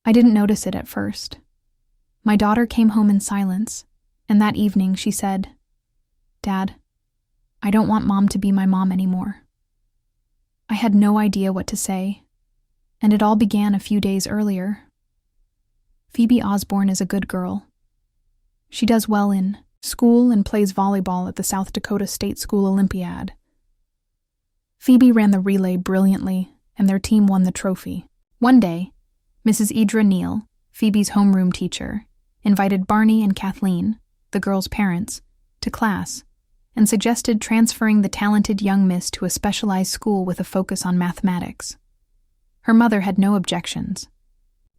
I didn't notice it at first. My daughter came home in silence, and that evening she said, "Dad, I don't want Mom to be my mom anymore." I had no idea what to say, and it all began a few days earlier. Phoebe Osborne is a good girl. She does well in school and plays volleyball at the South Dakota State School Olympiad. Phoebe ran the relay brilliantly, and their team won the trophy. One day, Mrs. Idra Neal, Phoebe's homeroom teacher, invited Barney and Kathleen, the girls' parents, to class and suggested transferring the talented young miss to a specialized school with a focus on mathematics. Her mother had no objections,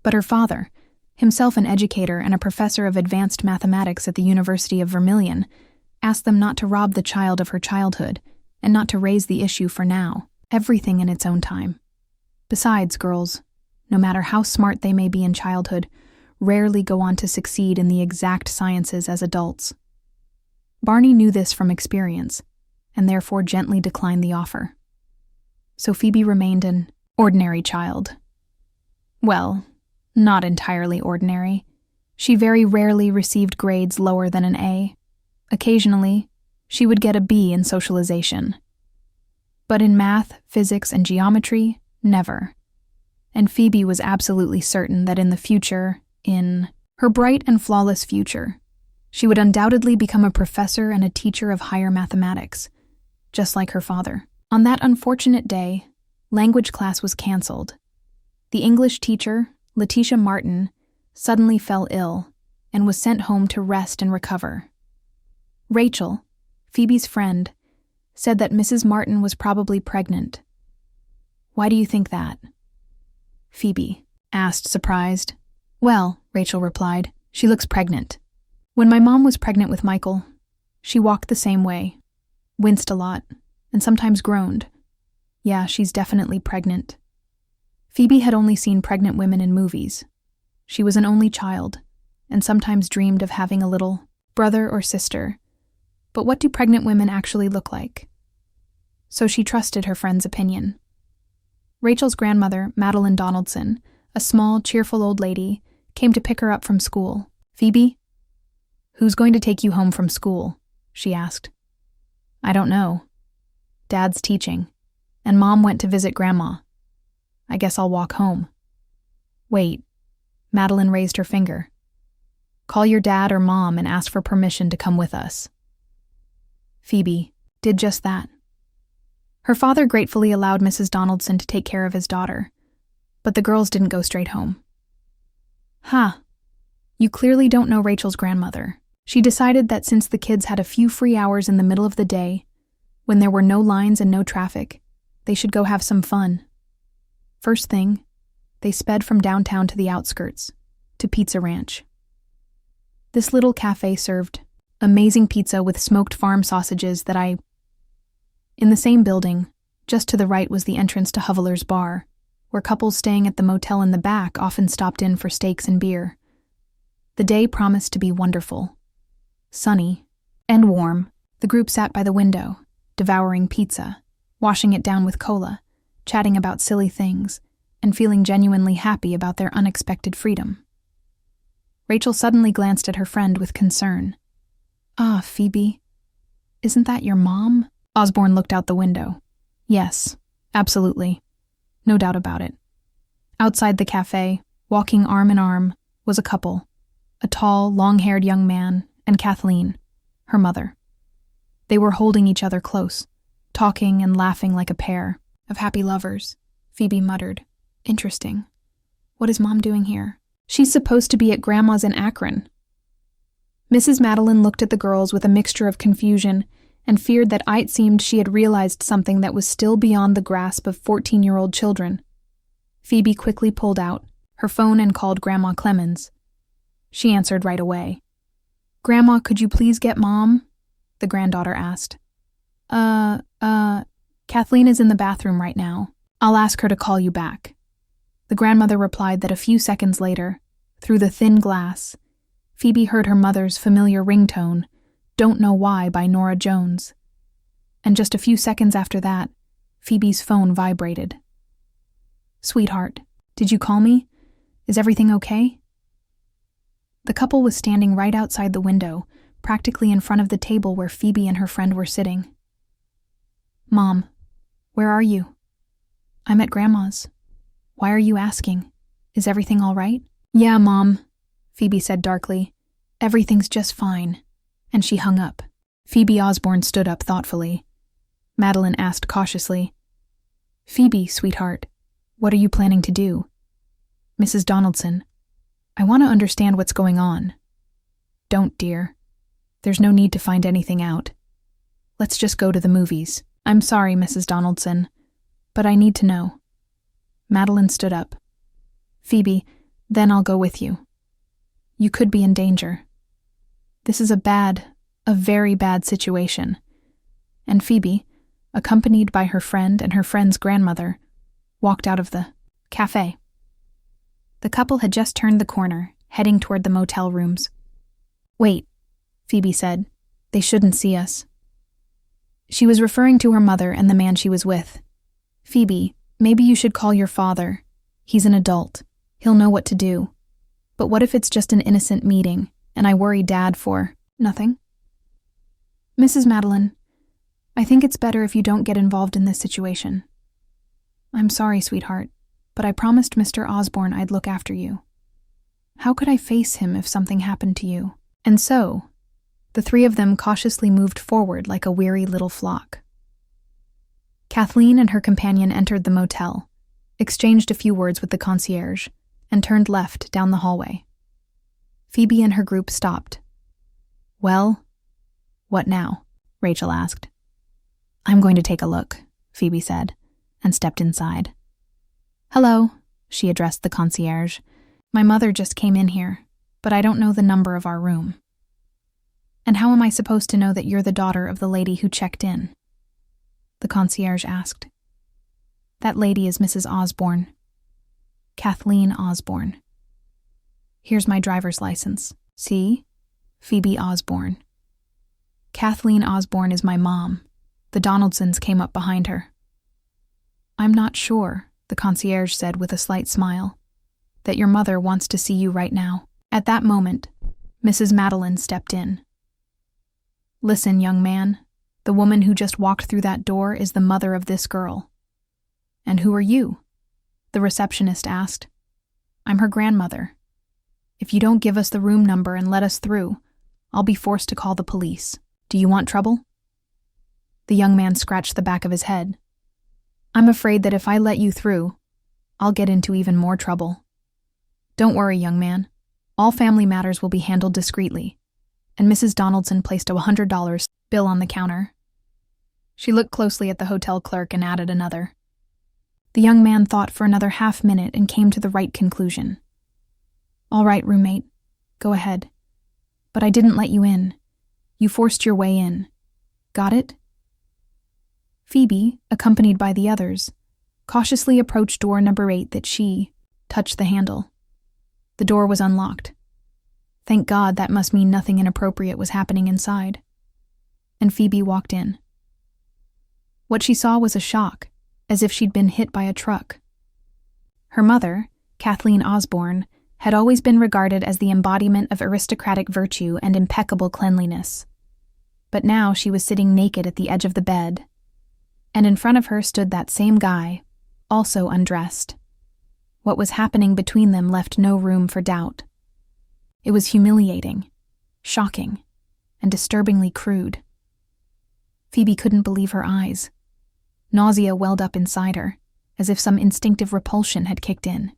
but her father, himself an educator and a professor of advanced mathematics at the University of Vermilion, asked them not to rob the child of her childhood and not to raise the issue for now, everything in its own time. Besides, girls, no matter how smart they may be in childhood, rarely go on to succeed in the exact sciences as adults. Barney knew this from experience, and therefore gently declined the offer. So Phoebe remained an ordinary child. Well, not entirely ordinary. She very rarely received grades lower than an A. Occasionally, she would get a B in socialization. But in math, physics, and geometry, never. And Phoebe was absolutely certain that in the future, in her bright and flawless future, she would undoubtedly become a professor and a teacher of higher mathematics, just like her father. On that unfortunate day, language class was canceled. The English teacher, Letitia Martin, suddenly fell ill and was sent home to rest and recover. Rachel, Phoebe's friend, said that Mrs. Martin was probably pregnant. "Why do you think that?" Phoebe asked, surprised. "Well," Rachel replied, "she looks pregnant. When my mom was pregnant with Michael, she walked the same way, winced a lot, and sometimes groaned. Yeah, she's definitely pregnant." Phoebe had only seen pregnant women in movies. She was an only child, and sometimes dreamed of having a little brother or sister. But what do pregnant women actually look like? So she trusted her friend's opinion. Rachel's grandmother, Madeline Donaldson, a small, cheerful old lady, came to pick her up from school. "Phoebe, who's going to take you home from school?" she asked. "I don't know. Dad's teaching, and Mom went to visit Grandma. I guess I'll walk home." "Wait," Madeline raised her finger. "Call your dad or Mom and ask for permission to come with us." Phoebe did just that. Her father gratefully allowed Mrs. Donaldson to take care of his daughter, but the girls didn't go straight home. You clearly don't know Rachel's grandmother. She decided that since the kids had a few free hours in the middle of the day, when there were no lines and no traffic, they should go have some fun. First thing, they sped from downtown to the outskirts, to Pizza Ranch. This little cafe served amazing pizza with smoked farm sausages In the same building, just to the right was the entrance to Hoveler's Bar, where couples staying at the motel in the back often stopped in for steaks and beer. The day promised to be wonderful. Sunny and warm, the group sat by the window, devouring pizza, washing it down with cola, chatting about silly things, and feeling genuinely happy about their unexpected freedom. Rachel suddenly glanced at her friend with concern. "Ah, Phoebe, isn't that your mom?" Osborne looked out the window. "Yes, absolutely. No doubt about it." Outside the cafe, walking arm in arm, was a couple, a tall, long-haired young man and Kathleen, her mother. They were holding each other close, talking and laughing like a pair of happy lovers. Phoebe muttered, "Interesting. What is Mom doing here? She's supposed to be at Grandma's in Akron." Mrs. Madeline looked at the girls with a mixture of confusion and feared that it seemed she had realized something that was still beyond the grasp of 14-year-old children. Phoebe quickly pulled out her phone and called Grandma Clemens. She answered right away. "Grandma, could you please get Mom?" the granddaughter asked. Kathleen is in the bathroom right now. I'll ask her to call you back." The grandmother replied that a few seconds later, through the thin glass, Phoebe heard her mother's familiar ringtone, "Don't Know Why" by Norah Jones. And just a few seconds after that, Phoebe's phone vibrated. "Sweetheart, did you call me? Is everything okay?" The couple was standing right outside the window, practically in front of the table where Phoebe and her friend were sitting. "Mom, where are you?" "I'm at Grandma's." "Why are you asking? Is everything all right?" "Yeah, Mom," Phoebe said darkly. "Everything's just fine." And she hung up. Phoebe Osborne stood up thoughtfully. Madeline asked cautiously, "Phoebe, sweetheart, what are you planning to do?" "Mrs. Donaldson, I want to understand what's going on." "Don't, dear. There's no need to find anything out. Let's just go to the movies." "I'm sorry, Mrs. Donaldson, but I need to know." Madeline stood up. "Phoebe, then I'll go with you. You could be in danger. This is a very bad situation." And Phoebe, accompanied by her friend and her friend's grandmother, walked out of the cafe. The couple had just turned the corner, heading toward the motel rooms. "Wait," Phoebe said. "They shouldn't see us." She was referring to her mother and the man she was with. "Phoebe, maybe you should call your father. He's an adult. He'll know what to do. But what if it's just an innocent meeting, and I worry Dad for nothing?" "Mrs. Madeline, I think it's better if you don't get involved in this situation." "I'm sorry, sweetheart, but I promised Mr. Osborne I'd look after you. How could I face him if something happened to you?" And so, the three of them cautiously moved forward like a weary little flock. Kathleen and her companion entered the motel, exchanged a few words with the concierge, and turned left down the hallway. Phoebe and her group stopped. "Well, what now?" Rachel asked. "I'm going to take a look," Phoebe said, and stepped inside. "Hello," she addressed the concierge. "My mother just came in here, but I don't know the number of our room." "And how am I supposed to know that you're the daughter of the lady who checked in?" the concierge asked. "That lady is Mrs. Osborne. Kathleen Osborne. Here's my driver's license. See? Phoebe Osborne. Kathleen Osborne is my mom. The Donaldsons came up behind her." "I'm not sure," the concierge said with a slight smile, "that your mother wants to see you right now." At that moment, Mrs. Madeline stepped in. "Listen, young man, the woman who just walked through that door is the mother of this girl." "And who are you?" the receptionist asked. "I'm her grandmother. If you don't give us the room number and let us through, I'll be forced to call the police. Do you want trouble?" The young man scratched the back of his head. "I'm afraid that if I let you through, I'll get into even more trouble." "Don't worry, young man. All family matters will be handled discreetly." And Mrs. Donaldson placed a $100 bill on the counter. She looked closely at the hotel clerk and added another. The young man thought for another half-minute and came to the right conclusion. "All right, roommate, go ahead. But I didn't let you in. You forced your way in. Got it?" Phoebe, accompanied by the others, cautiously approached door number 8 that she touched the handle. The door was unlocked. Thank God, that must mean nothing inappropriate was happening inside. And Phoebe walked in. What she saw was a shock, as if she'd been hit by a truck. Her mother, Kathleen Osborne, had always been regarded as the embodiment of aristocratic virtue and impeccable cleanliness. But now she was sitting naked at the edge of the bed, and in front of her stood that same guy, also undressed. What was happening between them left no room for doubt. It was humiliating, shocking, and disturbingly crude. Phoebe couldn't believe her eyes. Nausea welled up inside her, as if some instinctive repulsion had kicked in.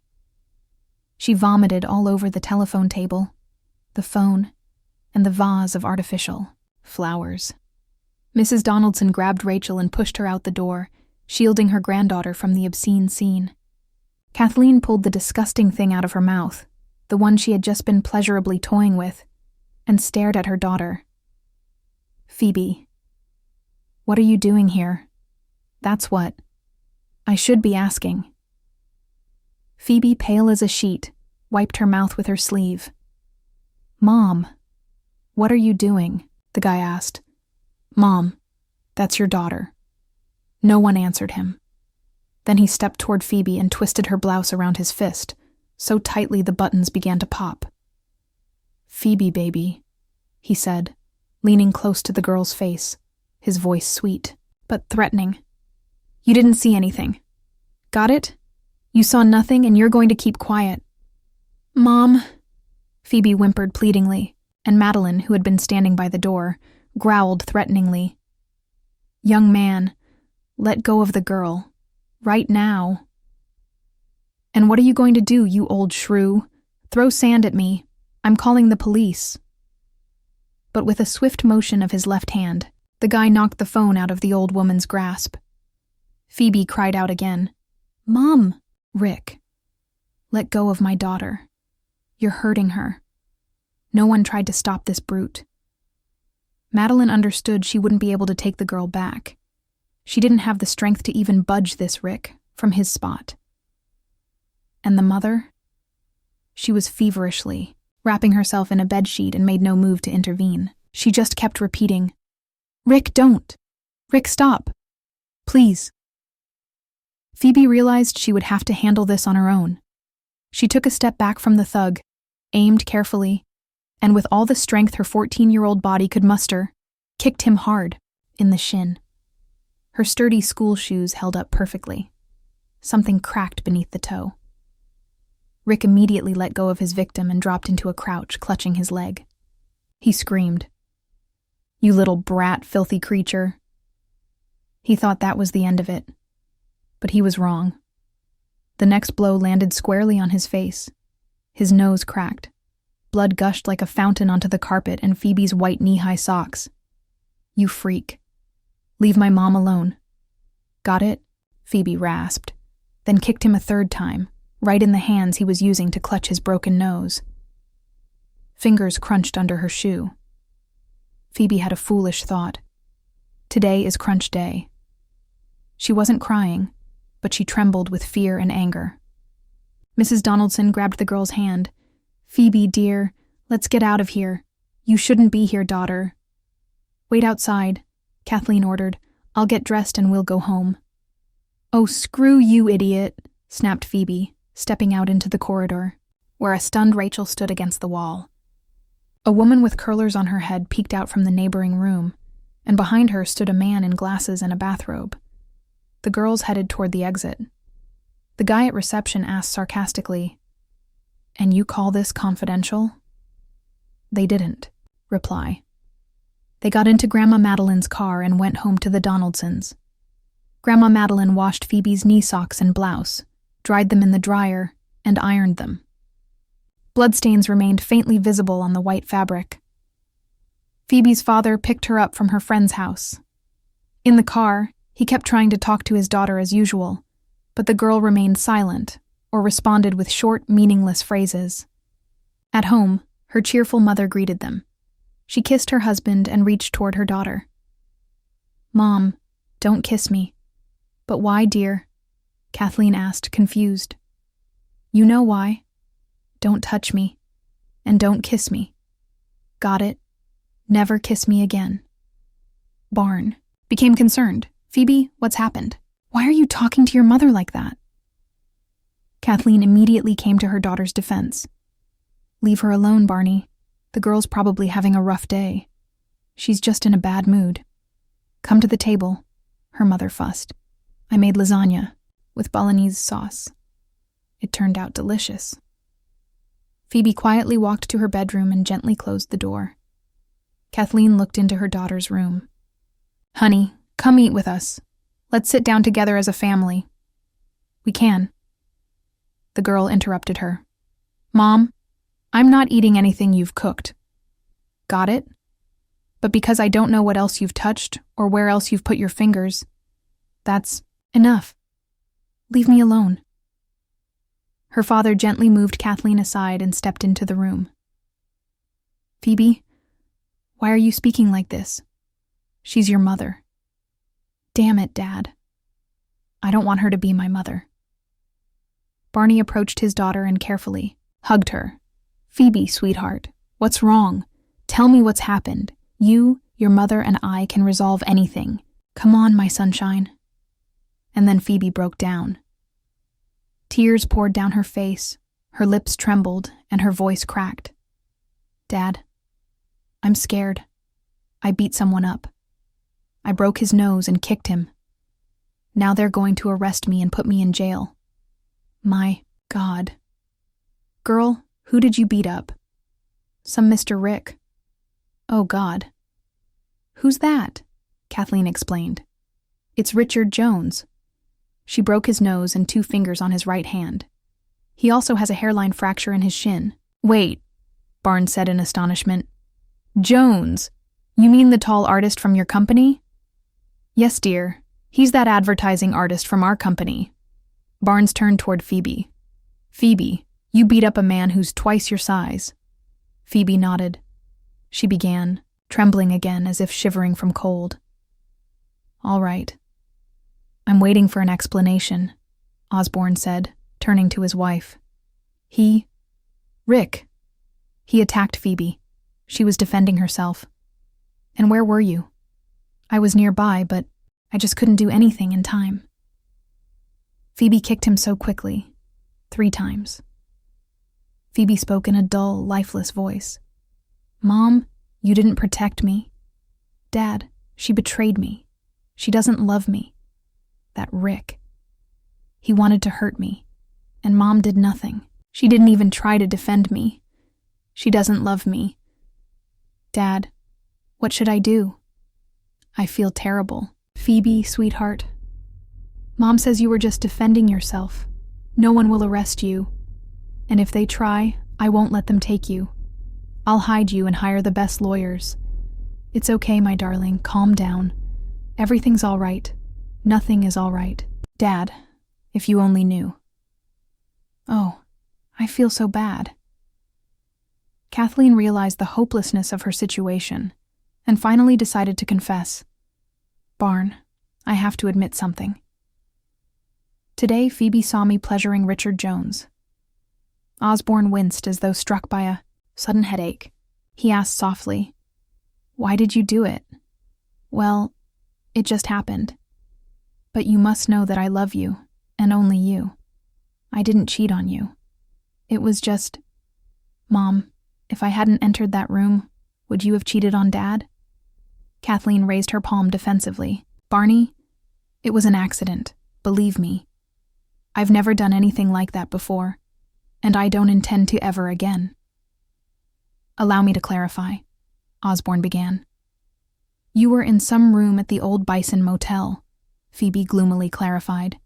She vomited all over the telephone table, the phone, and the vase of artificial flowers. Mrs. Donaldson grabbed Rachel and pushed her out the door, shielding her granddaughter from the obscene scene. Kathleen pulled the disgusting thing out of her mouth, the one she had just been pleasurably toying with, and stared at her daughter. "Phoebe, what are you doing here? That's what I should be asking." Phoebe, pale as a sheet, wiped her mouth with her sleeve. "Mom, what are you doing?" the guy asked. "Mom, that's your daughter." No one answered him. Then he stepped toward Phoebe and twisted her blouse around his fist, so tightly the buttons began to pop. "Phoebe, baby," he said, leaning close to the girl's face, his voice sweet, but threatening. "You didn't see anything. Got it? You saw nothing and you're going to keep quiet." "Mom," Phoebe whimpered pleadingly, and Madeline, who had been standing by the door, growled threateningly. "Young man, let go of the girl. Right now." "And what are you going to do, you old shrew? Throw sand at me. I'm calling the police." But with a swift motion of his left hand, the guy knocked the phone out of the old woman's grasp. Phoebe cried out again. "Mom!" "Rick, let go of my daughter. You're hurting her. No one tried to stop this brute." Madeline understood she wouldn't be able to take the girl back. She didn't have the strength to even budge this Rick from his spot. And the mother? She was feverishly wrapping herself in a bedsheet and made no move to intervene. She just kept repeating, "Rick, don't. Rick, stop. Please." Phoebe realized she would have to handle this on her own. She took a step back from the thug, aimed carefully, and with all the strength her 14-year-old body could muster, kicked him hard in the shin. Her sturdy school shoes held up perfectly. Something cracked beneath the toe. Rick immediately let go of his victim and dropped into a crouch, clutching his leg. He screamed, "You little brat, filthy creature." He thought that was the end of it, but he was wrong. The next blow landed squarely on his face. His nose cracked. Blood gushed like a fountain onto the carpet and Phoebe's white knee-high socks. "You freak. Leave my mom alone." "Got it?" Phoebe rasped, then kicked him a third time, right in the hands he was using to clutch his broken nose. Fingers crunched under her shoe. Phoebe had a foolish thought. Today is crunch day. She wasn't crying, but she trembled with fear and anger. Mrs. Donaldson grabbed the girl's hand. "Phoebe, dear, let's get out of here. You shouldn't be here, daughter." "Wait outside," Kathleen ordered. "I'll get dressed and we'll go home." "Oh, screw you, idiot," snapped Phoebe, stepping out into the corridor, where a stunned Rachel stood against the wall. A woman with curlers on her head peeked out from the neighboring room, and behind her stood a man in glasses and a bathrobe. The girls headed toward the exit. The guy at reception asked sarcastically, "And you call this confidential?" They didn't reply. They got into Grandma Madeline's car and went home to the Donaldsons. Grandma Madeline washed Phoebe's knee socks and blouse, dried them in the dryer, and ironed them. Bloodstains remained faintly visible on the white fabric. Phoebe's father picked her up from her friend's house. In the car, he kept trying to talk to his daughter as usual, but the girl remained silent or responded with short, meaningless phrases. At home, her cheerful mother greeted them. She kissed her husband and reached toward her daughter. "Mom, don't kiss me." "But why, dear?" Kathleen asked, confused. "You know why. Don't touch me. And don't kiss me. Got it? Never kiss me again." Barn became concerned. "Phoebe, what's happened? Why are you talking to your mother like that?" Kathleen immediately came to her daughter's defense. "Leave her alone, Barney. The girl's probably having a rough day. She's just in a bad mood. Come to the table," her mother fussed. "I made lasagna with bolognese sauce. It turned out delicious." Phoebe quietly walked to her bedroom and gently closed the door. Kathleen looked into her daughter's room. "Honey, come eat with us. Let's sit down together as a family." "We can." The girl interrupted her. "Mom, I'm not eating anything you've cooked." "Got it? But because I don't know what else you've touched or where else you've put your fingers, that's enough. Leave me alone." Her father gently moved Kathleen aside and stepped into the room. "Phoebe, why are you speaking like this? She's your mother." "Damn it, Dad. I don't want her to be my mother." Barney approached his daughter and carefully hugged her. "Phoebe, sweetheart, what's wrong? Tell me what's happened. You, your mother, and I can resolve anything. Come on, my sunshine." And then Phoebe broke down. Tears poured down her face, Her lips trembled and her voice cracked. Dad, I'm scared. I beat someone up. I broke his nose and kicked him. Now they're going to arrest me and put me in jail. My God. Girl, who did you beat up? Some Mr. Rick. Oh God. Who's that? Kathleen explained. It's Richard Jones. She broke his nose and 2 fingers on his right hand. He also has a hairline fracture in his shin. Wait, Barnes said in astonishment. Jones? You mean the tall artist from your company? Yes, dear. He's that advertising artist from our company. Barnes turned toward Phoebe. Phoebe, you beat up a man who's twice your size. Phoebe nodded. She began, trembling again as if shivering from cold. All right. I'm waiting for an explanation, Osborne said, turning to his wife. Rick. He attacked Phoebe. She was defending herself. And where were you? I was nearby, but I just couldn't do anything in time. Phoebe kicked him so quickly, 3 times. Phoebe spoke in a dull, lifeless voice. Mom, you didn't protect me. Dad, she betrayed me. She doesn't love me. That Rick. He wanted to hurt me, and Mom did nothing. She didn't even try to defend me. She doesn't love me. Dad, what should I do? I feel terrible. Phoebe, sweetheart. Mom says you were just defending yourself. No one will arrest you. And if they try, I won't let them take you. I'll hide you and hire the best lawyers. It's okay, my darling. Calm down. Everything's all right. Nothing is all right. Dad, if you only knew. Oh, I feel so bad. Kathleen realized the hopelessness of her situation and finally decided to confess. Barn, I have to admit something. Today, Phoebe saw me pleasuring Richard Jones. Osborne winced as though struck by a sudden headache. He asked softly, Why did you do it? Well, it just happened. But you must know that I love you, and only you. I didn't cheat on you. It was just... Mom, if I hadn't entered that room, would you have cheated on Dad? Kathleen raised her palm defensively. Barney, it was an accident, believe me. I've never done anything like that before, and I don't intend to ever again. Allow me to clarify, Osborne began. You were in some room at the Old Bison Motel, Phoebe gloomily clarified.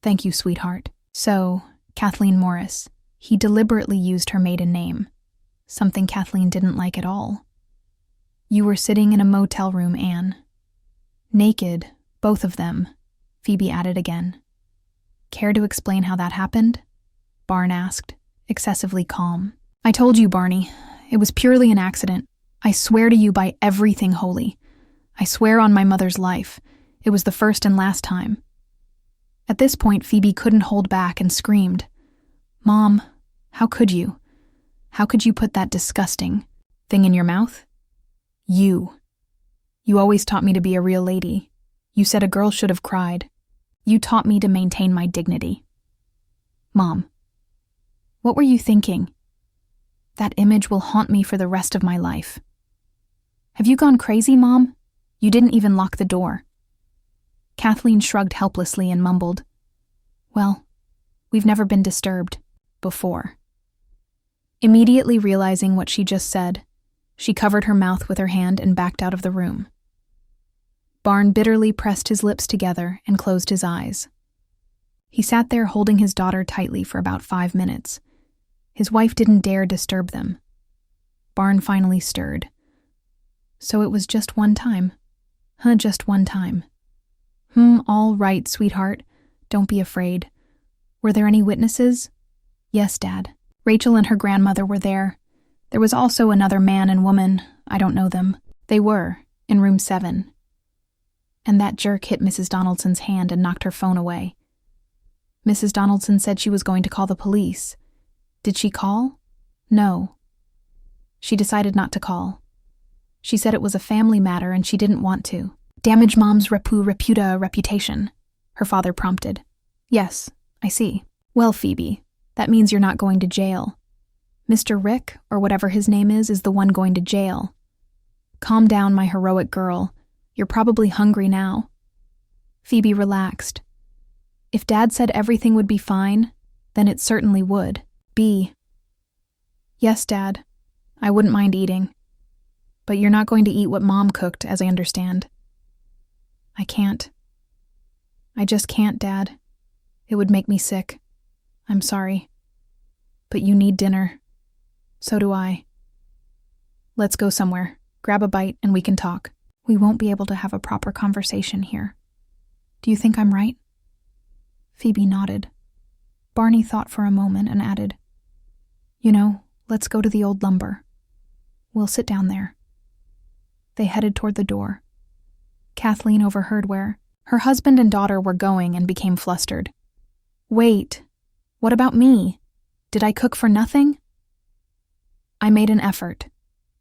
Thank you, sweetheart. So, Kathleen Morris, he deliberately used her maiden name, something Kathleen didn't like at all. You were sitting in a motel room, Anne. Naked, both of them, Phoebe added again. Care to explain how that happened? Barn asked, excessively calm. I told you, Barney, it was purely an accident. I swear to you by everything holy. I swear on my mother's life. It was the first and last time. At this point, Phoebe couldn't hold back and screamed. Mom, how could you? How could you put that disgusting thing in your mouth? You. You always taught me to be a real lady. You said a girl should have cried. You taught me to maintain my dignity. Mom, what were you thinking? That image will haunt me for the rest of my life. Have you gone crazy, Mom? You didn't even lock the door. Kathleen shrugged helplessly and mumbled, Well, we've never been disturbed before. Immediately realizing what she just said, she covered her mouth with her hand and backed out of the room. Barn bitterly pressed his lips together and closed his eyes. He sat there holding his daughter tightly for about 5 minutes. His wife didn't dare disturb them. Barn finally stirred. So it was just one time. Just one time. All right, sweetheart. Don't be afraid. Were there any witnesses? Yes, Dad. Rachel and her grandmother were there. There was also another man and woman. I don't know them. They were, in room 7. And that jerk hit Mrs. Donaldson's hand and knocked her phone away. Mrs. Donaldson said she was going to call the police. Did she call? No. She decided not to call. She said it was a family matter and she didn't want to. Damage Mom's reputation, her father prompted. Yes, I see. Well, Phoebe, That means you're not going to jail. Mr. Rick, or whatever his name is the one going to jail. Calm down, my heroic girl. You're probably hungry now. Phoebe relaxed. If Dad said everything would be fine, then it certainly would be. Yes, Dad. I wouldn't mind eating. But you're not going to eat what Mom cooked, as I understand. I can't. I just can't, Dad. It would make me sick. I'm sorry. But you need dinner. So do I. Let's go somewhere. Grab a bite and we can talk. We won't be able to have a proper conversation here. Do you think I'm right? Phoebe nodded. Barney thought for a moment and added, let's go to the old lumber. We'll sit down there. They headed toward the door. Kathleen overheard where her husband and daughter were going and became flustered. Wait, what about me? Did I cook for nothing? I made an effort.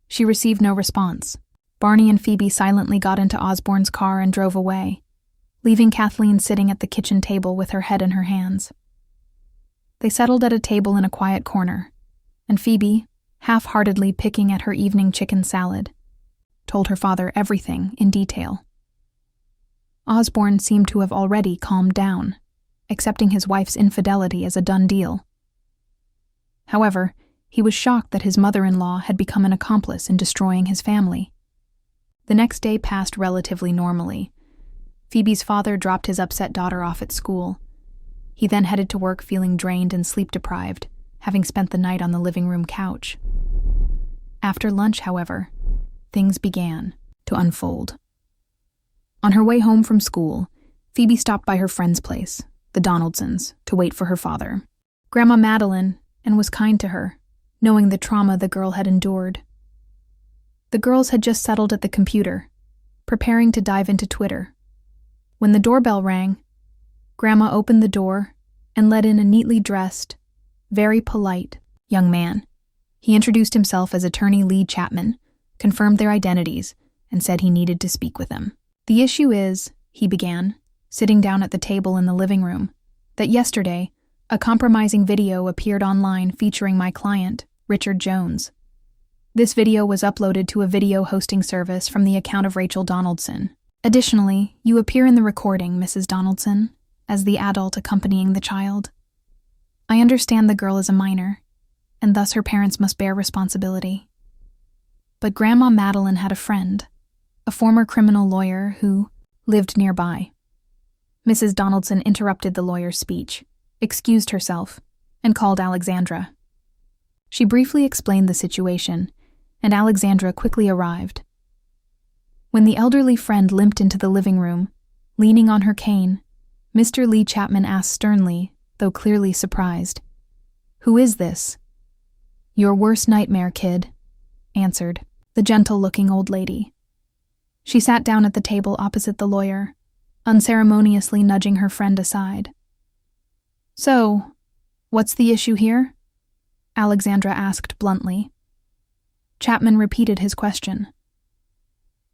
She received no response. Barney and Phoebe silently got into Osborne's car and drove away, leaving Kathleen sitting at the kitchen table with her head in her hands. They settled at a table in a quiet corner, and Phoebe, half-heartedly picking at her evening chicken salad, told her father everything in detail. Osborne seemed to have already calmed down, accepting his wife's infidelity as a done deal. However, he was shocked that his mother-in-law had become an accomplice in destroying his family. The next day passed relatively normally. Phoebe's father dropped his upset daughter off at school. He then headed to work feeling drained and sleep-deprived, having spent the night on the living room couch. After lunch, however, things began to unfold. On her way home from school, Phoebe stopped by her friend's place, the Donaldsons, to wait for her father. Grandma Madeline, and was kind to her, knowing the trauma the girl had endured. The girls had just settled at the computer, preparing to dive into Twitter. When the doorbell rang, Grandma opened the door and let in a neatly dressed, very polite young man. He introduced himself as Attorney Lee Chapman, confirmed their identities, and said he needed to speak with them. The issue is, he began, sitting down at the table in the living room, that yesterday, a compromising video appeared online featuring my client, Richard Jones. This video was uploaded to a video hosting service from the account of Rachel Donaldson. Additionally, you appear in the recording, Mrs. Donaldson, as the adult accompanying the child. I understand the girl is a minor, and thus her parents must bear responsibility. But Grandma Madeline had a friend, a former criminal lawyer who lived nearby. Mrs. Donaldson interrupted the lawyer's speech, excused herself, and called Alexandra. She briefly explained the situation, and Alexandra quickly arrived. When the elderly friend limped into the living room, leaning on her cane, Mr. Lee Chapman asked sternly, though clearly surprised, "Who is this?" "Your worst nightmare, kid," answered the gentle-looking old lady. She sat down at the table opposite the lawyer, unceremoniously nudging her friend aside. "So, what's the issue here?" Alexandra asked bluntly. Chapman repeated his question.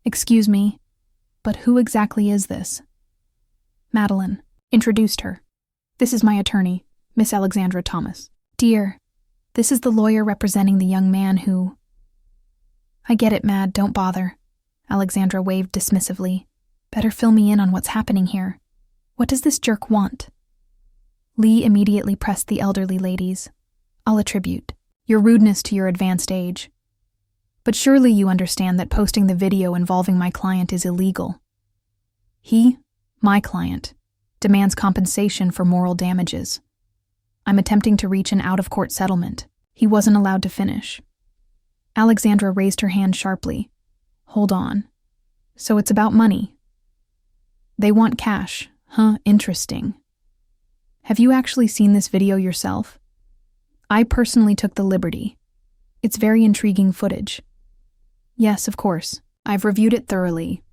"Excuse me, but who exactly is this?" Madeline introduced her. "This is my attorney, Miss Alexandra Thomas." "Dear, this is the lawyer representing the young man who—" "I get it, Mad, don't bother." Alexandra waved dismissively. "Better fill me in on what's happening here. What does this jerk want?" Lee immediately pressed the elderly ladies. "I'll attribute your rudeness to your advanced age. But surely you understand that posting the video involving my client is illegal. He, my client, demands compensation for moral damages. I'm attempting to reach an out-of-court settlement." He wasn't allowed to finish. Alexandra raised her hand sharply. "Hold on. So it's about money. They want cash, huh? Interesting. Have you actually seen this video yourself?" "I personally took the liberty. It's very intriguing footage." "Yes, of course. I've reviewed it thoroughly.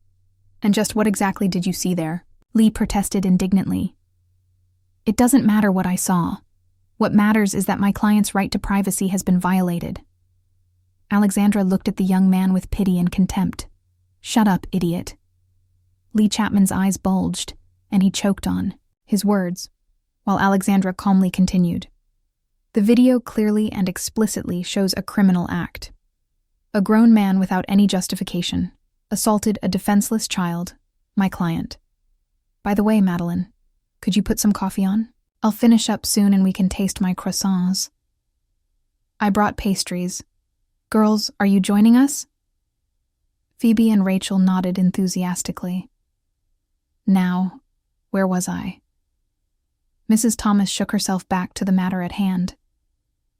And just what exactly did you see there?" Lee protested indignantly. "It doesn't matter what I saw. What matters is that my client's right to privacy has been violated." Alexandra looked at the young man with pity and contempt. "Shut up, idiot." Lee Chapman's eyes bulged, and he choked on his words, while Alexandra calmly continued. The video clearly and explicitly shows a criminal act. A grown man without any justification assaulted a defenseless child, my client. By the way, Madeline, could you put some coffee on? I'll finish up soon and we can taste my croissants. I brought pastries. Girls, are you joining us? Phoebe and Rachel nodded enthusiastically. Now, where was I? Mrs. Thomas shook herself back to the matter at hand.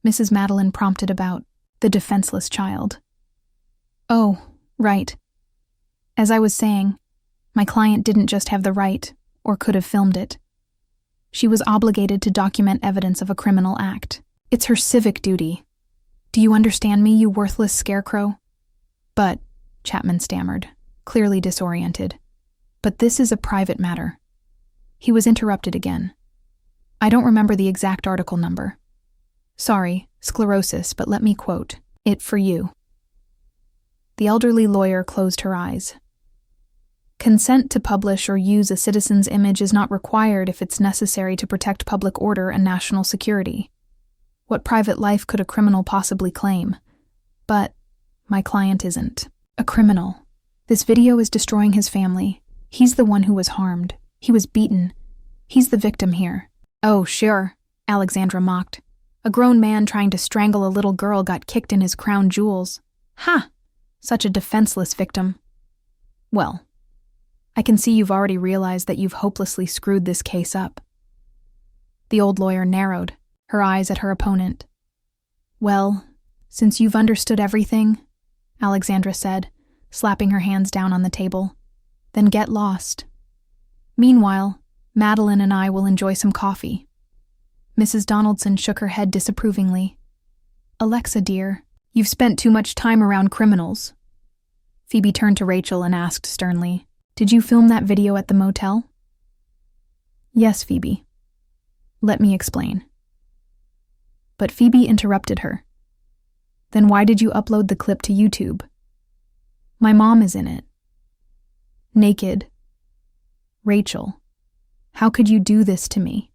Mrs. Madeline prompted about the defenseless child. Oh, right. As I was saying, my client didn't just have the right, or could have filmed it. She was obligated to document evidence of a criminal act. It's her civic duty. Do you understand me, you worthless scarecrow? But, Chapman stammered, clearly disoriented. But this is a private matter. He was interrupted again. I don't remember the exact article number. Sorry, sclerosis, but let me quote it for you. The elderly lawyer closed her eyes. Consent to publish or use a citizen's image is not required if it's necessary to protect public order and national security. What private life could a criminal possibly claim? But my client isn't a criminal. This video is destroying his family. He's the one who was harmed. He was beaten. He's the victim here. Oh, sure, Alexandra mocked. A grown man trying to strangle a little girl got kicked in his crown jewels. Ha! Such a defenseless victim. Well, I can see you've already realized that you've hopelessly screwed this case up. The old lawyer narrowed, her eyes at her opponent. Well, since you've understood everything, Alexandra said, slapping her hands down on the table, then get lost. Meanwhile, Madeline and I will enjoy some coffee. Mrs. Donaldson shook her head disapprovingly. Alexa, dear, you've spent too much time around criminals. Phoebe turned to Rachel and asked sternly, Did you film that video at the motel? Yes, Phoebe. Let me explain. But Phoebe interrupted her. Then why did you upload the clip to YouTube? My mom is in it. Naked. Rachel, how could you do this to me?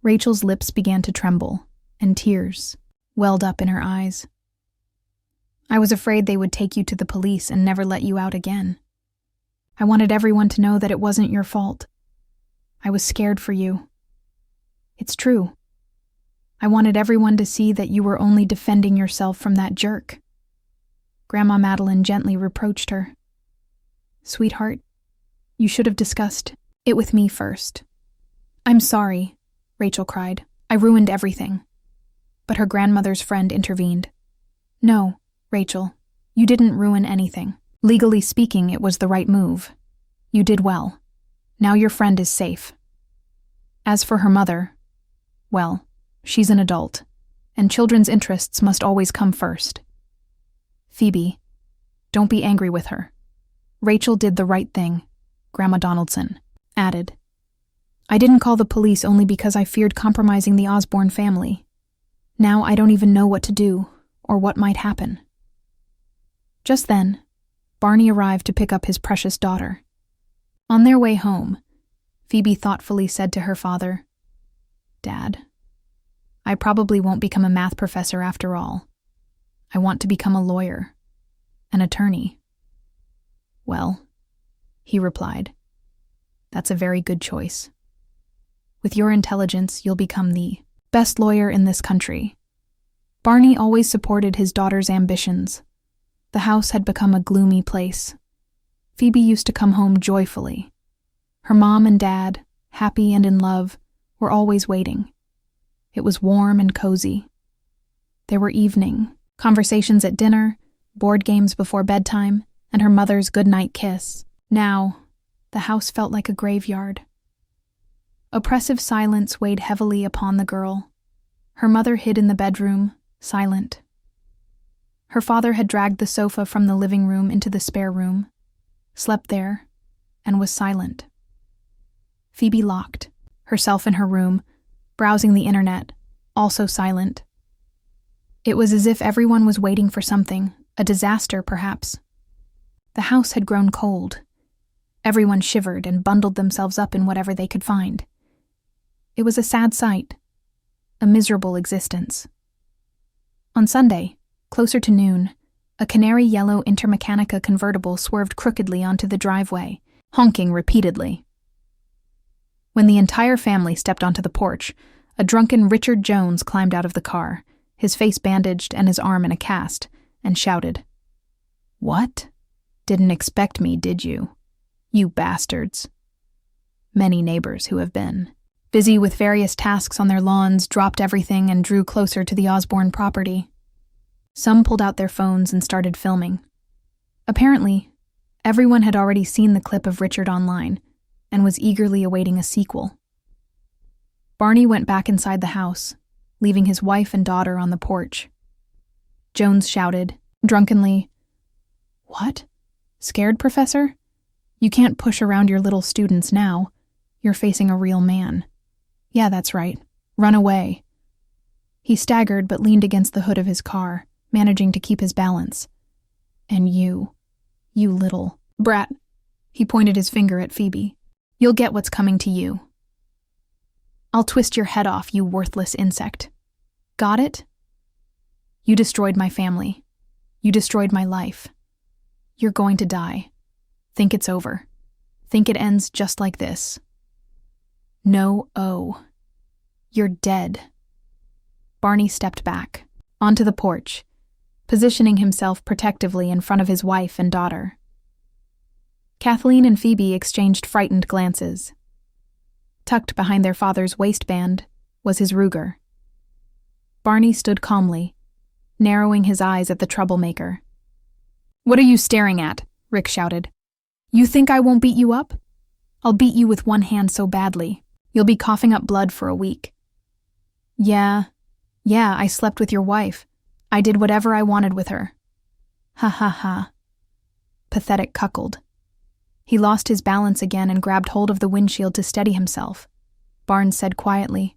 Rachel's lips began to tremble, and tears welled up in her eyes. I was afraid they would take you to the police and never let you out again. I wanted everyone to know that it wasn't your fault. I was scared for you. It's true. I wanted everyone to see that you were only defending yourself from that jerk. Grandma Madeline gently reproached her. Sweetheart, you should have discussed it with me first. I'm sorry, Rachel cried. I ruined everything. But her grandmother's friend intervened. No, Rachel, you didn't ruin anything. Legally speaking, it was the right move. You did well. Now your friend is safe. As for her mother, well, she's an adult, and children's interests must always come first. Phoebe, don't be angry with her. Rachel did the right thing, Grandma Donaldson added. I didn't call the police only because I feared compromising the Osborne family. Now I don't even know what to do, or what might happen. Just then, Barney arrived to pick up his precious daughter. On their way home, Phoebe thoughtfully said to her father, Dad, I probably won't become a math professor after all. I want to become a lawyer, an attorney. Well, he replied, that's a very good choice. With your intelligence, you'll become the best lawyer in this country. Barney always supported his daughter's ambitions. The house had become a gloomy place. Phoebe used to come home joyfully. Her mom and dad, happy and in love, were always waiting. It was warm and cozy. There were evening conversations at dinner, board games before bedtime, and her mother's goodnight kiss. Now, the house felt like a graveyard. Oppressive silence weighed heavily upon the girl. Her mother hid in the bedroom, silent. Her father had dragged the sofa from the living room into the spare room, slept there, and was silent. Phoebe locked, herself in her room, browsing the internet, also silent. It was as if everyone was waiting for something, a disaster perhaps. The house had grown cold. Everyone shivered and bundled themselves up in whatever they could find. It was a sad sight. a miserable existence. On Sunday, closer to noon, a canary yellow Intermechanica convertible swerved crookedly onto the driveway, honking repeatedly. When the entire family stepped onto the porch, a drunken Richard Jones climbed out of the car, his face bandaged and his arm in a cast, and shouted, "What? Didn't expect me, did you? You bastards." Many neighbors who have been busy with various tasks on their lawns dropped everything and drew closer to the Osborne property. Some pulled out their phones and started filming. Apparently, everyone had already seen the clip of Richard online and was eagerly awaiting a sequel. Barney went back inside the house, leaving his wife and daughter on the porch. Jones shouted, drunkenly, "What? Scared, Professor? You can't push around your little students now. You're facing a real man. Yeah, that's right. Run away." He staggered but leaned against the hood of his car, managing to keep his balance. "And you little brat." He pointed his finger at Phoebe. "You'll get what's coming to you. I'll twist your head off, you worthless insect. Got it? You destroyed my family. You destroyed my life. You're going to die. Think it's over. Think it ends just like this. No, oh. You're dead." Barney stepped back, onto the porch, positioning himself protectively in front of his wife and daughter. Kathleen and Phoebe exchanged frightened glances. Tucked behind their father's waistband was his Ruger. Barney stood calmly, narrowing his eyes at the troublemaker. "What are you staring at?" Rick shouted. "You think I won't beat you up? I'll beat you with one hand so badly, you'll be coughing up blood for a week." Yeah, I slept with your wife. I did whatever I wanted with her." "Ha ha ha." Pathetic cuckold. He lost his balance again and grabbed hold of the windshield to steady himself. Barnes said quietly,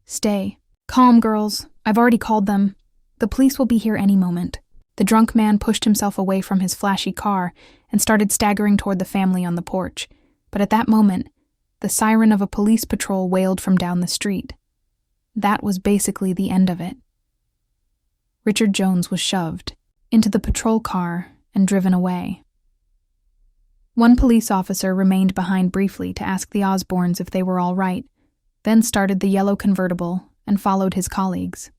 "Stay. Calm, girls. I've already called them. The police will be here any moment." The drunk man pushed himself away from his flashy car and started staggering toward the family on the porch, but at that moment, the siren of a police patrol wailed from down the street. That was basically the end of it. Richard Jones was shoved into the patrol car and driven away. One police officer remained behind briefly to ask the Osbornes if they were all right, then started the yellow convertible and followed his colleagues.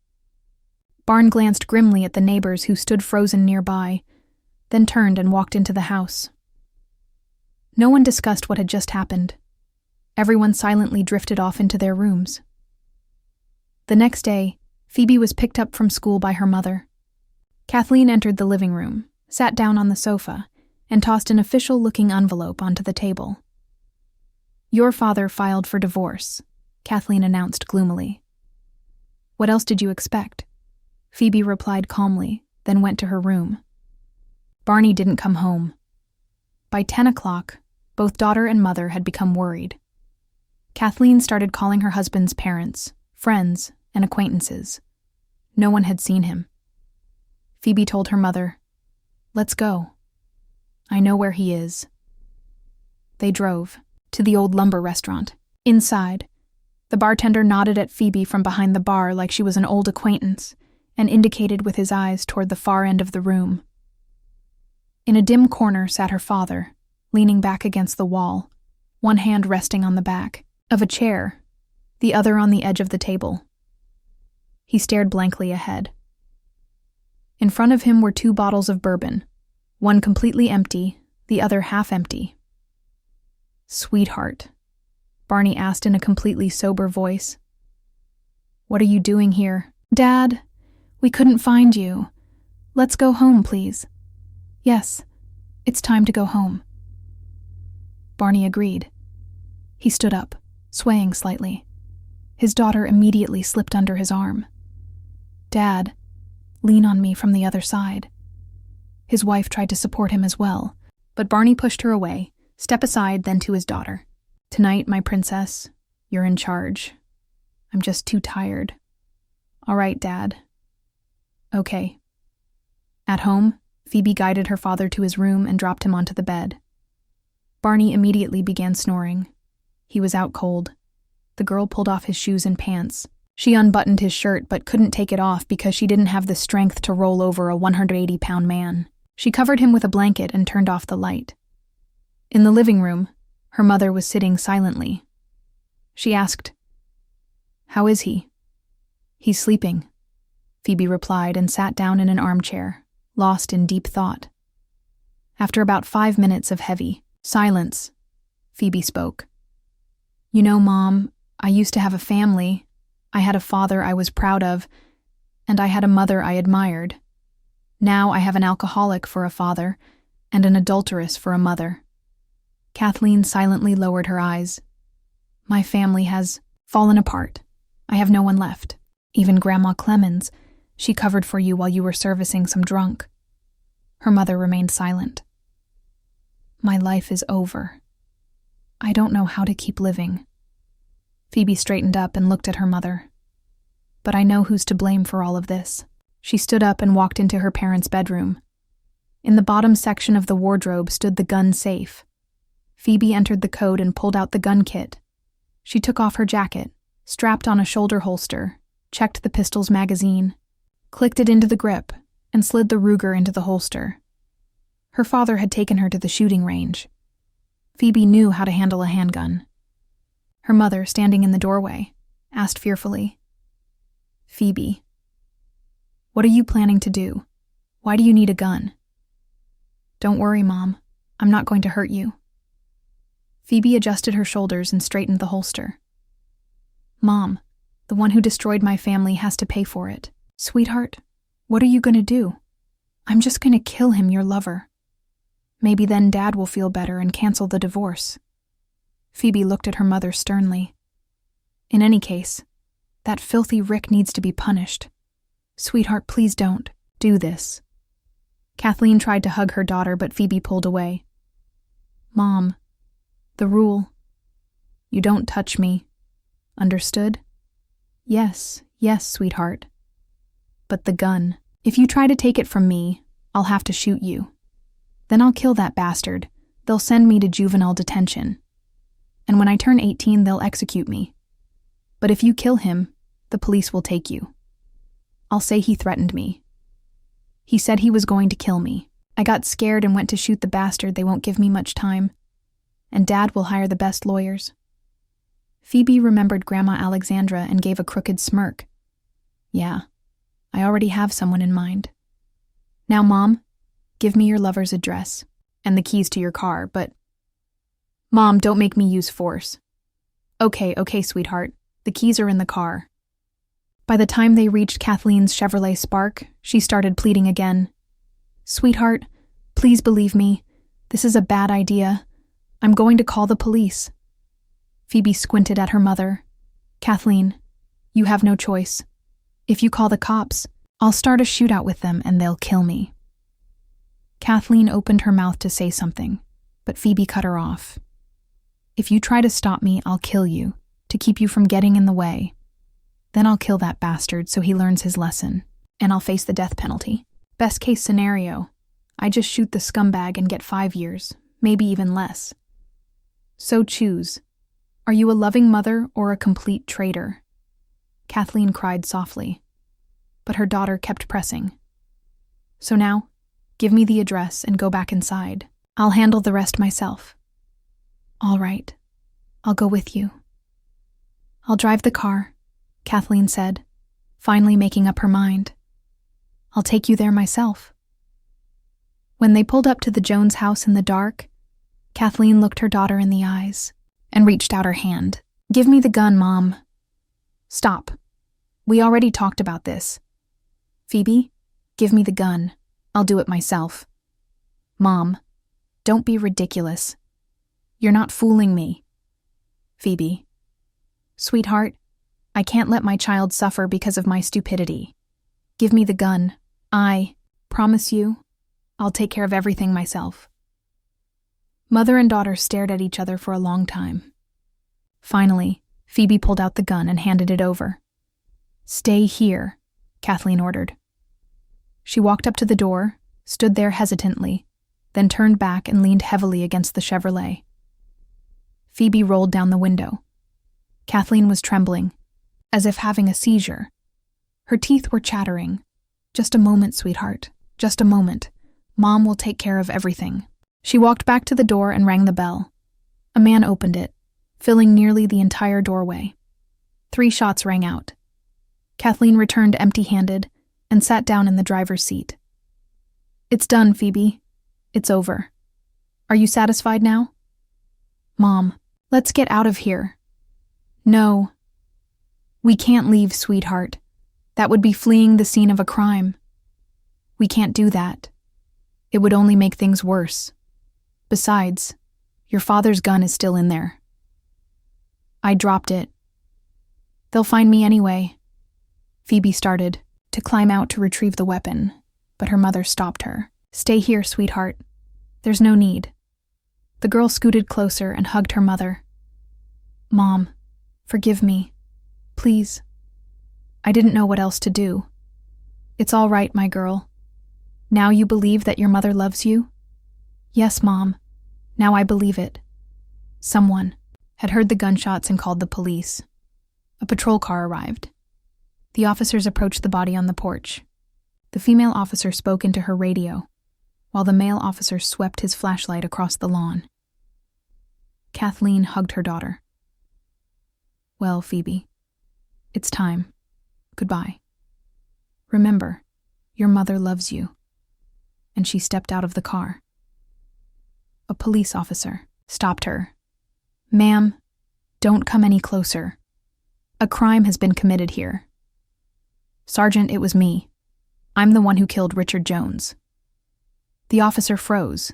Barn glanced grimly at the neighbors who stood frozen nearby, then turned and walked into the house. No one discussed what had just happened. Everyone silently drifted off into their rooms. The next day, Phoebe was picked up from school by her mother. Kathleen entered the living room, sat down on the sofa, and tossed an official-looking envelope onto the table. "Your father filed for divorce," Kathleen announced gloomily. "What else did you expect?" Phoebe replied calmly, then went to her room. Barney didn't come home. By 10 o'clock, both daughter and mother had become worried. Kathleen started calling her husband's parents, friends, and acquaintances. No one had seen him. Phoebe told her mother, "Let's go. I know where he is." They drove to the old lumber restaurant. Inside, the bartender nodded at Phoebe from behind the bar like she was an old acquaintance and indicated with his eyes toward the far end of the room. In a dim corner sat her father, leaning back against the wall, one hand resting on the back of a chair, the other on the edge of the table. He stared blankly ahead. In front of him were 2 bottles of bourbon, one completely empty, the other half empty. "Sweetheart," Barney asked in a completely sober voice. "What are you doing here?" "Dad, we couldn't find you. Let's go home, please." "Yes, it's time to go home." Barney agreed. He stood up, swaying slightly. His daughter immediately slipped under his arm. "Dad, lean on me from the other side." His wife tried to support him as well, but Barney pushed her away, step aside, then to his daughter. "Tonight, my princess, you're in charge. I'm just too tired." "All right, Dad." "Okay." At home, Phoebe guided her father to his room and dropped him onto the bed. Barney immediately began snoring. He was out cold. The girl pulled off his shoes and pants, She unbuttoned his shirt but couldn't take it off because she didn't have the strength to roll over a 180-pound man. She covered him with a blanket and turned off the light. In the living room, her mother was sitting silently. She asked, "How is he?" "He's sleeping," Phoebe replied and sat down in an armchair, lost in deep thought. After about 5 minutes of heavy silence, Phoebe spoke. "You know, Mom, I used to have a family. I had a father I was proud of, and I had a mother I admired. Now I have an alcoholic for a father and an adulteress for a mother." Kathleen silently lowered her eyes. "My family has fallen apart. I have no one left. Even Grandma Clemens, she covered for you while you were servicing some drunk." Her mother remained silent. "My life is over. I don't know how to keep living." Phoebe straightened up and looked at her mother. "But I know who's to blame for all of this." She stood up and walked into her parents' bedroom. In the bottom section of the wardrobe stood the gun safe. Phoebe entered the code and pulled out the gun kit. She took off her jacket, strapped on a shoulder holster, checked the pistol's magazine, clicked it into the grip, and slid the Ruger into the holster. Her father had taken her to the shooting range. Phoebe knew how to handle a handgun. Her mother, standing in the doorway, asked fearfully, "Phoebe, what are you planning to do? Why do you need a gun?" "Don't worry, Mom. I'm not going to hurt you." Phoebe adjusted her shoulders and straightened the holster. "Mom, the one who destroyed my family has to pay for it. Sweetheart, what are you going to do?" "I'm just going to kill him, your lover. Maybe then Dad will feel better and cancel the divorce." Phoebe looked at her mother sternly. "In any case, that filthy Rick needs to be punished. Sweetheart, please don't do this." Kathleen tried to hug her daughter, but Phoebe pulled away. "Mom, the rule. You don't touch me. Understood?" Yes, sweetheart. But the gun. If you try to take it from me, I'll have to shoot you. Then I'll kill that bastard. They'll send me to juvenile detention. And when I turn 18, they'll execute me. But if you kill him, the police will take you. I'll say he threatened me. He said he was going to kill me. I got scared and went to shoot the bastard. They won't give me much time. And Dad will hire the best lawyers." Phoebe remembered Grandma Alexandra and gave a crooked smirk. "Yeah, I already have someone in mind. Now, Mom, give me your lover's address and the keys to your car, but..." "Mom, don't make me use force." Okay, sweetheart. The keys are in the car." By the time they reached Kathleen's Chevrolet Spark, she started pleading again. "Sweetheart, please believe me. This is a bad idea. I'm going to call the police." Phoebe squinted at her mother. "Kathleen, you have no choice. If you call the cops, I'll start a shootout with them and they'll kill me." Kathleen opened her mouth to say something, but Phoebe cut her off. "If you try to stop me, I'll kill you, to keep you from getting in the way. Then I'll kill that bastard so he learns his lesson, and I'll face the death penalty. Best case scenario, I just shoot the scumbag and get 5 years, maybe even less. So choose. Are you a loving mother or a complete traitor?" Kathleen cried softly, but her daughter kept pressing. "So now, give me the address and go back inside. I'll handle the rest myself." "All right, I'll go with you." "I'll drive the car," Kathleen said, finally making up her mind. "I'll take you there myself." When they pulled up to the Jones house in the dark, Kathleen looked her daughter in the eyes and reached out her hand. "Give me the gun, Mom." "Stop. We already talked about this. Phoebe, give me the gun. I'll do it myself." "Mom, don't be ridiculous. You're not fooling me." "Phoebe." "Sweetheart, I can't let my child suffer because of my stupidity. Give me the gun. I promise you, I'll take care of everything myself." Mother and daughter stared at each other for a long time. Finally, Phoebe pulled out the gun and handed it over. "Stay here," Kathleen ordered. She walked up to the door, stood there hesitantly, then turned back and leaned heavily against the Chevrolet. Phoebe rolled down the window. Kathleen was trembling. as if having a seizure. Her teeth were chattering. "Just a moment, sweetheart. Just a moment. Mom will take care of everything." She walked back to the door and rang the bell. A man opened it, filling nearly the entire doorway. 3 shots rang out. Kathleen returned empty-handed and sat down in the driver's seat. "It's done, Phoebe. It's over. Are you satisfied now?" "Mom, let's get out of here." "No. We can't leave, sweetheart. That would be fleeing the scene of a crime. We can't do that. It would only make things worse. Besides, your father's gun is still in there." "I dropped it." "They'll find me anyway." Phoebe started to climb out to retrieve the weapon, but her mother stopped her. "Stay here, sweetheart. There's no need." The girl scooted closer and hugged her mother. "Mom, forgive me. Please. I didn't know what else to do. It's all right, my girl. Now you believe that your mother loves you?" "Yes, Mom. Now I believe it." Someone had heard the gunshots and called the police. A patrol car arrived. The officers approached the body on the porch. The female officer spoke into her radio, while the male officer swept his flashlight across the lawn. Kathleen hugged her daughter. "Well, Phoebe, it's time. Goodbye. Remember, your mother loves you." And she stepped out of the car. A police officer stopped her. "Ma'am, don't come any closer. A crime has been committed here." "Sergeant, it was me. I'm the one who killed Richard Jones." The officer froze.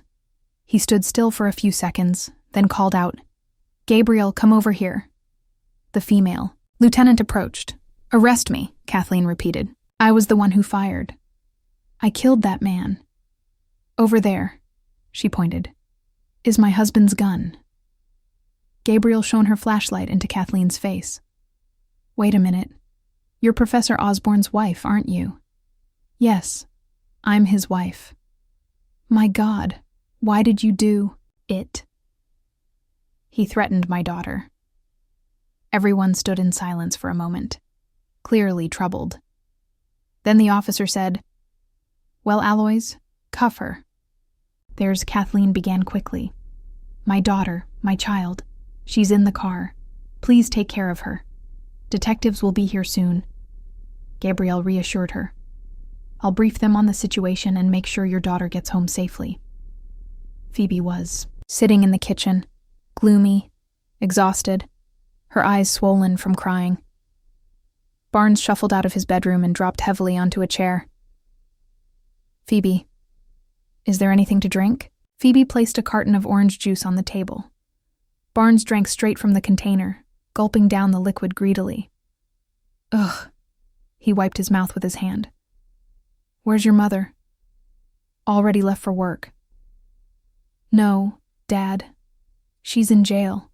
He stood still for a few seconds, then called out, "Gabriel, come over here." The female lieutenant approached. "Arrest me," Kathleen repeated. "I was the one who fired. I killed that man. Over there," she pointed, "is my husband's gun." Gabriel shone her flashlight into Kathleen's face. "Wait a minute. You're Professor Osborne's wife, aren't you?" "Yes, I'm his wife." "My God, why did you do it?" "He threatened my daughter." Everyone stood in silence for a moment, clearly troubled. Then the officer said, "Well, Aloys, cuff her." Kathleen began quickly. "My daughter, my child. She's in the car. Please take care of her. Detectives will be here soon." Gabriel reassured her. "I'll brief them on the situation and make sure your daughter gets home safely." Phoebe was sitting in the kitchen, gloomy, exhausted, her eyes swollen from crying. Barnes shuffled out of his bedroom and dropped heavily onto a chair. "Phoebe, is there anything to drink?" Phoebe placed a carton of orange juice on the table. Barnes drank straight from the container, gulping down the liquid greedily. "Ugh." He wiped his mouth with his hand. "Where's your mother?" "Already left for work." "No, Dad. She's in jail."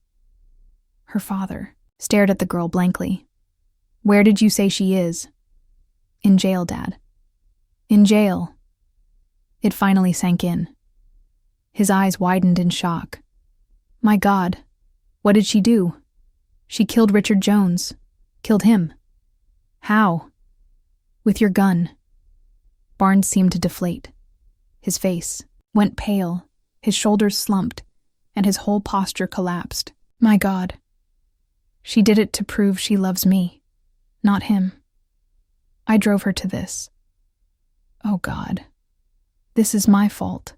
Her father stared at the girl blankly. "Where did you say she is?" "In jail, Dad." "In jail." It finally sank in. His eyes widened in shock. "My God, what did she do?" "She killed Richard Jones. Killed him." "How?" "With your gun." Barnes seemed to deflate. His face went pale, his shoulders slumped, and his whole posture collapsed. "My God. She did it to prove she loves me, not him. I drove her to this. Oh God, this is my fault."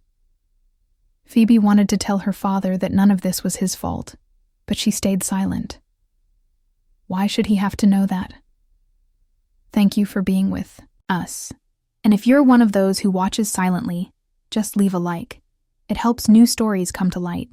Phoebe wanted to tell her father that none of this was his fault, but she stayed silent. Why should he have to know that? Thank you for being with us. And if you're one of those who watches silently, just leave a like. It helps new stories come to light.